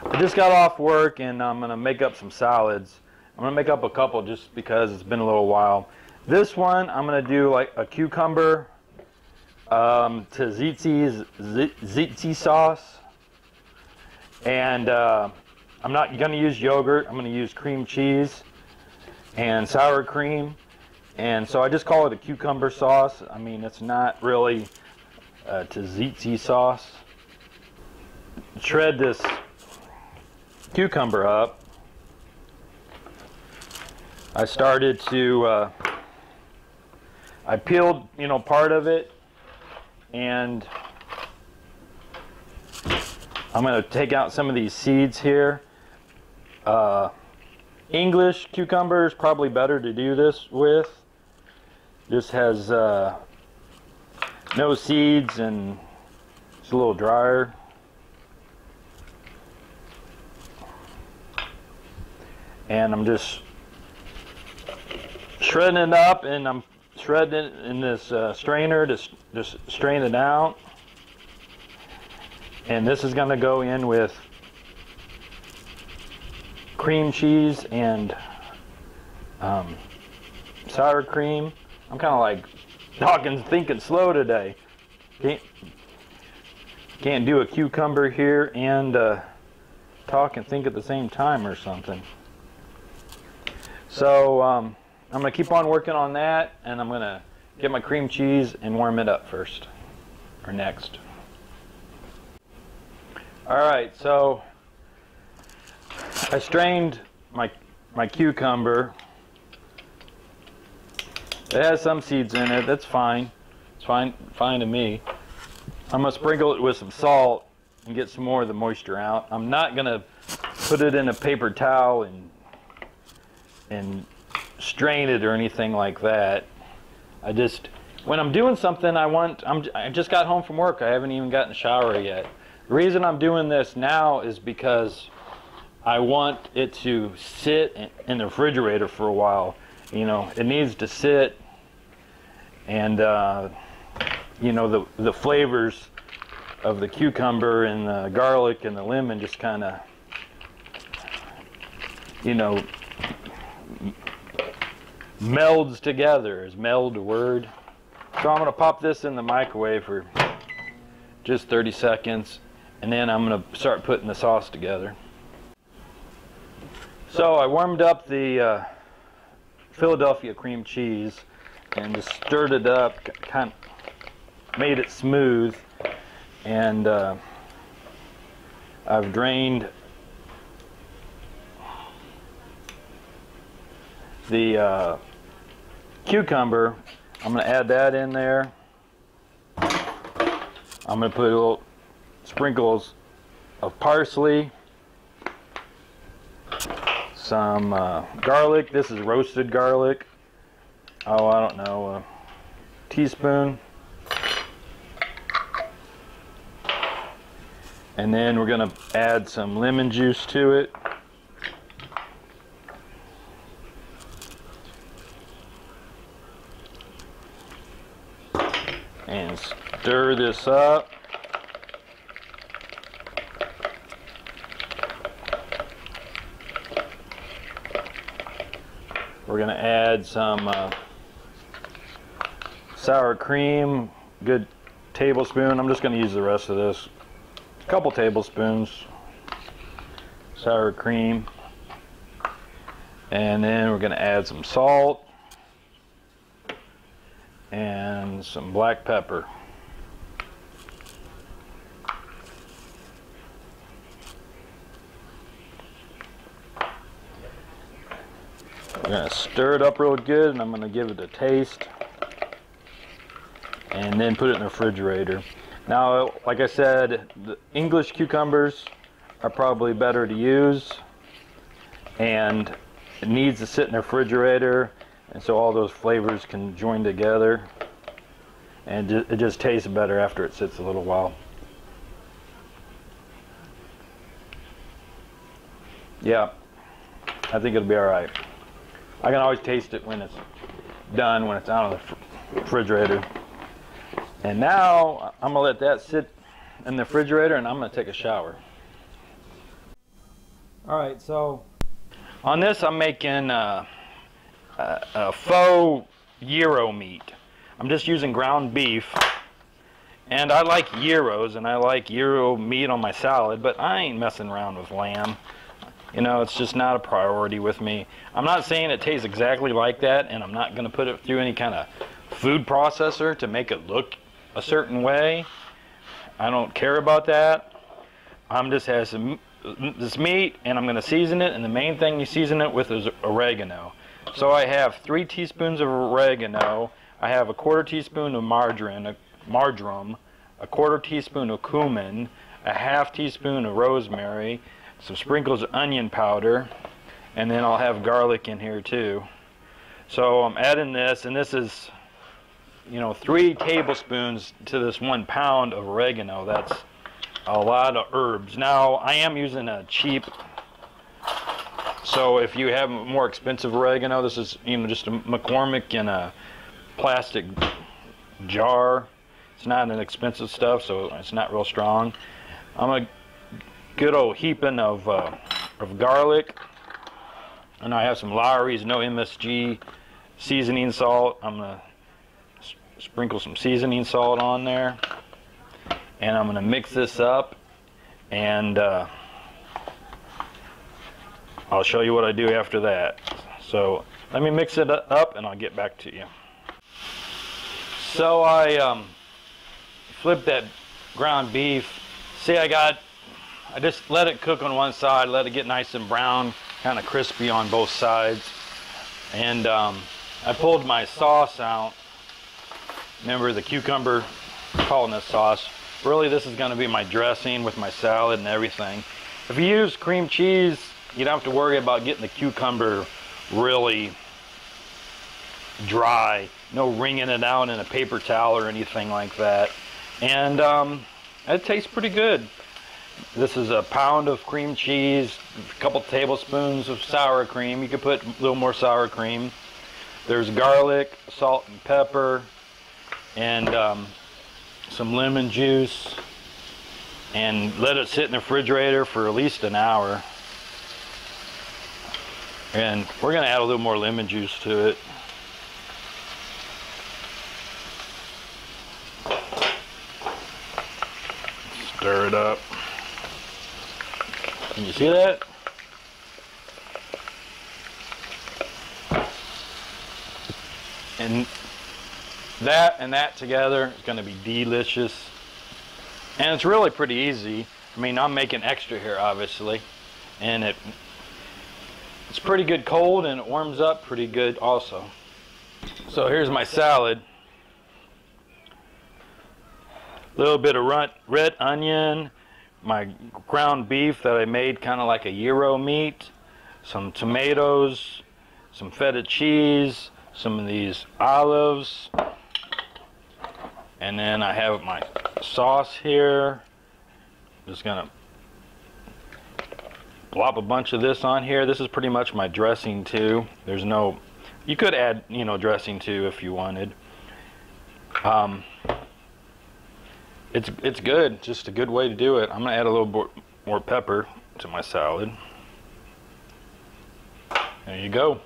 I just got off work and I'm gonna make up some salads. I'm gonna make up a couple just because it's been a little while. This one I'm gonna do like a cucumber tzatziki sauce, and I'm not gonna use yogurt. I'm gonna use cream cheese and sour cream, and so I just call it a cucumber sauce. I mean, it's not really a tzatziki sauce. Shred this cucumber up. I started to I peeled, you know, part of it, and I'm going to take out some of these seeds here. English cucumber is probably better to do this with. This has no seeds and it's a little drier. And I'm just shredding it up, and I'm shredding it in this strainer to just strain it out. And this is going to go in with cream cheese and sour cream. I'm kind of like talking, thinking slow today. Can't do a cucumber here and talk and think at the same time or something. So I'm going to keep on working on that, and I'm going to get my cream cheese and warm it up first, or next. Alright, so I strained my cucumber. It has some seeds in it. That's fine. It's fine to me. I'm going to sprinkle it with some salt and get some more of the moisture out. I'm not going to put it in a paper towel and strain it or anything like that. When I'm doing something, I just got home from work. I haven't even gotten a shower yet. The reason I'm doing this now is because I want it to sit in the refrigerator for a while. You know, it needs to sit, and you know, the flavors of the cucumber and the garlic and the lemon just kind of, you know, melds together. Is meld a word? So I'm going to pop this in the microwave for just 30 seconds, and then I'm going to start putting the sauce together. So I warmed up the Philadelphia cream cheese and just stirred it up, kind of made it smooth, and I've drained the cucumber. I'm going to add that in there. I'm going to put a little sprinkles of parsley, some garlic. This is roasted garlic. Oh, I don't know, a teaspoon. And then we're going to add some lemon juice to it. And stir this up. We're going to add some sour cream, good tablespoon. I'm just going to use the rest of this. A couple tablespoons sour cream. And then we're going to add some salt and some black pepper. We're going to stir it up real good, and I'm going to give it a taste and then put it in the refrigerator. Now, like I said, the English cucumbers are probably better to use, and it needs to sit in the refrigerator, and so all those flavors can join together, and it just tastes better after it sits a little while. Yeah, I think it'll be alright. I can always taste it when it's done, when it's out of the refrigerator. And now I'm going to let that sit in the refrigerator, and I'm going to take a shower. All right, so on this I'm making a faux gyro meat. I'm just using ground beef, and I like gyros and I like gyro meat on my salad, but I ain't messing around with lamb. You know, it's just not a priority with me. I'm not saying it tastes exactly like that, and I'm not going to put it through any kind of food processor to make it look a certain way. I don't care about that. I'm just has this meat, and I'm going to season it, and the main thing you season it with is oregano. So I have 3 teaspoons of oregano. I have a 1/4 teaspoon of marjoram, a 1/4 teaspoon of cumin, a 1/2 teaspoon of rosemary, some sprinkles of onion powder, and then I'll have garlic in here too. So I'm adding this, and this is, you know, 3 tablespoons to this 1 pound of oregano. That's a lot of herbs. Now I am using a cheap, so if you have more expensive oregano, this is, you know, just a McCormick in a plastic jar. It's not an expensive stuff, so it's not real strong. I'm a good old heaping of garlic, and I have some Lawry's no MSG seasoning salt. I'm gonna sprinkle some seasoning salt on there, and I'm gonna mix this up, and I'll show you what I do after that. So let me mix it up and I'll get back to you. So I flipped that ground beef. See, I just let it cook on one side, let it get nice and brown, kind of crispy on both sides. And I pulled my sauce out. Remember the cucumber, calling this sauce. Really, this is going to be my dressing with my salad and everything. If you use cream cheese, you don't have to worry about getting the cucumber really dry. No wringing it out in a paper towel or anything like that. And it tastes pretty good. This is a pound of cream cheese, a couple tablespoons of sour cream. You could put a little more sour cream. There's garlic, salt and pepper, and some lemon juice. And let it sit in the refrigerator for at least an hour. And we're going to add a little more lemon juice to it. Stir it up. Can you see that? And that together is going to be delicious. And it's really pretty easy. I mean, I'm making extra here, obviously. And it's pretty good cold, and it warms up pretty good also. So here's my salad. A little bit of red onion, my ground beef that I made kind of like a gyro meat, some tomatoes, some feta cheese, some of these olives, and then I have my sauce here. Just gonna plop a bunch of this on here. This is pretty much my dressing too. There's no, you could add, you know, dressing too if you wanted. It's good, just a good way to do it. I'm gonna add a little more pepper to my salad. There you go.